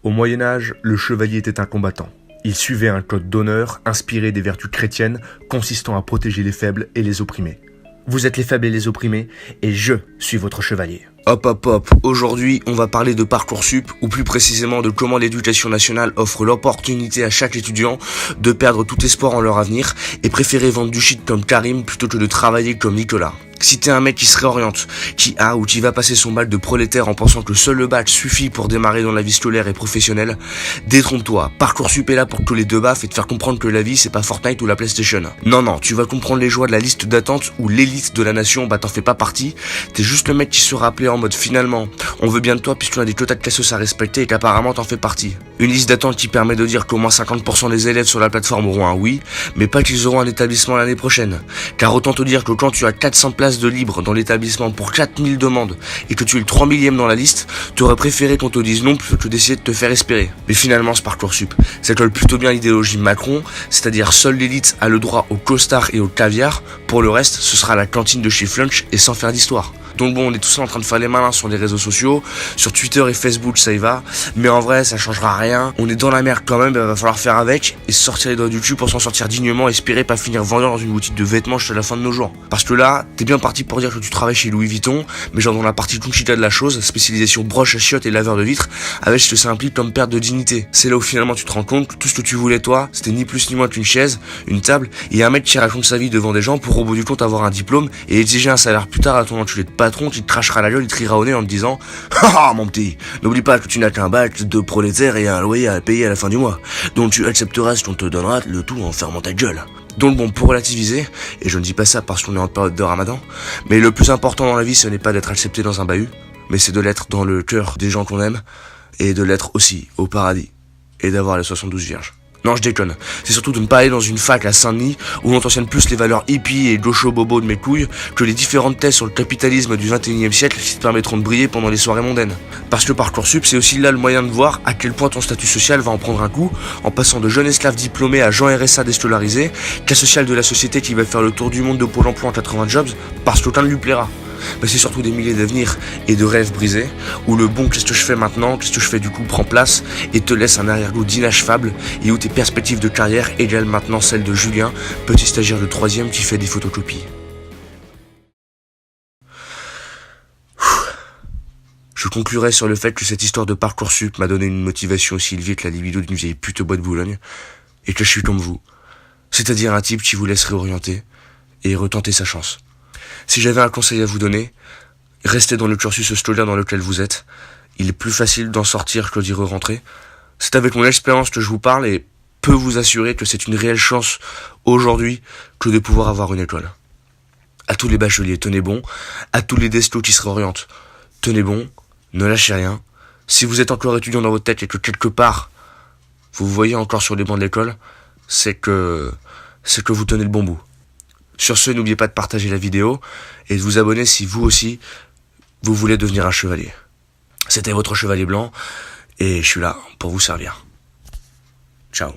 Au Moyen-Âge, le chevalier était un combattant. Il suivait un code d'honneur inspiré des vertus chrétiennes consistant à protéger les faibles et les opprimés. Vous êtes les faibles et les opprimés, et je suis votre chevalier. Hop hop hop, aujourd'hui on va parler de Parcoursup, ou plus précisément de comment l'éducation nationale offre l'opportunité à chaque étudiant de perdre tout espoir en leur avenir et préférer vendre du shit comme Karim plutôt que de travailler comme Nicolas. Si t'es un mec qui se réoriente, qui a ou qui va passer son bac de prolétaire en pensant que seul le bac suffit pour démarrer dans la vie scolaire et professionnelle, détrompe-toi, Parcoursup est là pour que les deux baffes et te faire comprendre que la vie c'est pas Fortnite ou la PlayStation. Non, tu vas comprendre les joies de la liste d'attente ou l'élite de la nation, bah t'en fais pas partie, t'es juste le mec qui sera appelé en mode finalement, on veut bien de toi puisqu'on a des quotas de cassos à respecter et qu'apparemment t'en fais partie. Une liste d'attente qui permet de dire qu'au moins 50% des élèves sur la plateforme auront un oui, mais pas qu'ils auront un établissement l'année prochaine. Car autant te dire que quand tu as 400 places de libre dans l'établissement pour 4000 demandes et que tu es le 3 millième dans la liste, tu aurais préféré qu'on te dise non plutôt que d'essayer de te faire espérer. Mais finalement ce Parcoursup, ça colle plutôt bien l'idéologie Macron, c'est-à-dire seule l'élite a le droit au costard et au caviar, pour le reste ce sera la cantine de chez Flunch et sans faire d'histoire. Donc bon, on est tous en train de faire les malins sur les réseaux sociaux, sur Twitter et Facebook ça y va, mais en vrai ça changera rien, on est dans la merde quand même, il va falloir faire avec et sortir les doigts du cul pour s'en sortir dignement, espérer pas finir vendeur dans une boutique de vêtements jusqu'à la fin de nos jours. Parce que là, t'es bien parti pour dire que tu travailles chez Louis Vuitton, mais genre dans la partie Conchita de la chose, spécialisation broche à chiottes et laveur de vitres, avec ce que ça implique comme perte de dignité. C'est là où finalement tu te rends compte que tout ce que tu voulais toi, c'était ni plus ni moins qu'une chaise, une table, et un mec qui raconte sa vie devant des gens pour au bout du compte avoir un diplôme et exiger un salaire plus tard à ton enculé de patron qui te crachera la gueule, il te riera au nez en te disant haha mon petit, n'oublie pas que tu n'as qu'un bac de prolétaire et un loyer à payer à la fin du mois, donc tu accepteras ce qu'on te donnera, le tout en fermant ta gueule. Donc bon, pour relativiser, et je ne dis pas ça parce qu'on est en période de Ramadan, mais le plus important dans la vie ce n'est pas d'être accepté dans un bahut, mais c'est de l'être dans le cœur des gens qu'on aime, et de l'être aussi au paradis, et d'avoir les 72 vierges. Non, je déconne. C'est surtout de ne pas aller dans une fac à Saint-Denis où on t'enseigne plus les valeurs hippies et gaucho-bobo de mes couilles que les différentes thèses sur le capitalisme du 21e siècle qui te permettront de briller pendant les soirées mondaines. Parce que Parcoursup, c'est aussi là le moyen de voir à quel point ton statut social va en prendre un coup en passant de jeune esclave diplômé à Jean RSA déscolarisé, cas social de la société qui va faire le tour du monde de Pôle emploi en 80 jobs parce qu'aucun ne lui plaira. Mais c'est surtout des milliers d'avenirs et de rêves brisés, où le bon qu'est-ce que je fais maintenant, qu'est-ce que je fais du coup prend place et te laisse un arrière-goût d'inachevable et où tes perspectives de carrière égalent maintenant celles de Julien, petit stagiaire de 3e qui fait des photocopies. Je conclurai sur le fait que cette histoire de Parcoursup m'a donné une motivation aussi élevée que la libido d'une vieille pute au bois de Boulogne, et que je suis comme vous, c'est-à-dire un type qui vous laisse réorienter et retenter sa chance. Si j'avais un conseil à vous donner, restez dans le cursus scolaire dans lequel vous êtes. Il est plus facile d'en sortir que d'y re-rentrer. C'est avec mon expérience que je vous parle et peux vous assurer que c'est une réelle chance aujourd'hui que de pouvoir avoir une école. À tous les bacheliers, tenez bon. À tous les destos qui se réorientent, tenez bon. Ne lâchez rien. Si vous êtes encore étudiant dans votre tête et que quelque part vous vous voyez encore sur les bancs de l'école, c'est que vous tenez le bon bout. Sur ce, n'oubliez pas de partager la vidéo et de vous abonner si vous aussi, vous voulez devenir un chevalier. C'était votre chevalier blanc et je suis là pour vous servir. Ciao.